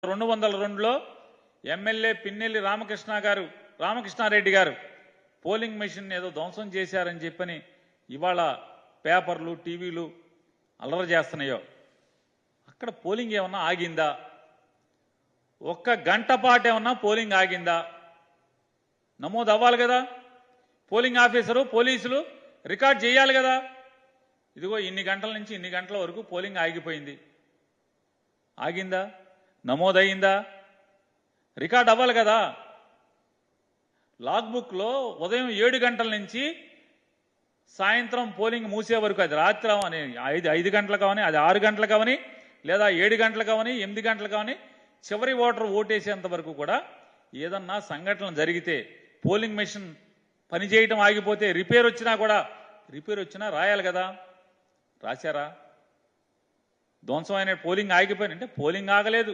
202లో MLA Pinnelli Ramakrishna Reddy గారు polling machine ఏదో ధ్వంసం చేశారని చెప్పని ఇవాళ పేపర్లు టీవీలు అల్లరి చేస్తున్నాయో అక్కడ పోలింగ్ ఏమన్నా ఆగిందా? ఒక్క గంట పాటు ఏమన్నా పోలింగ్ ఆగిందా? నమోదు అవ్వాలి కదా, పోలింగ్ ఆఫీసరు పోలీసులు రికార్డ్ చేయాలి కదా. ఇదిగో ఇన్ని గంటల నుంచి ఇన్ని గంటల వరకు పోలింగ్ ఆగిపోయింది. ఆగిందా? నమోదయ్యిందా? రికార్డ్ అవ్వాలి కదా. లాగ్బుక్లో ఉదయం 7 గంటల నుంచి సాయంత్రం పోలింగ్ మూసే వరకు, అది రాత్రి అవని 5 గంటలకు అవని, అది 6 గంటలకు అవని, లేదా 7 గంటలకు అవని, 8 గంటలకు అవని, చివరి ఓటర్ ఓటేసేంత వరకు కూడా ఏదన్నా సంఘటన జరిగితే పోలింగ్ మెషిన్ పనిచేయటం ఆగిపోతే రిపేర్ వచ్చినా రాయాలి కదా. రాశారా? ధ్వంసమైన పోలింగ్ ఆగిపోయినంటే పోలింగ్ ఆగలేదు.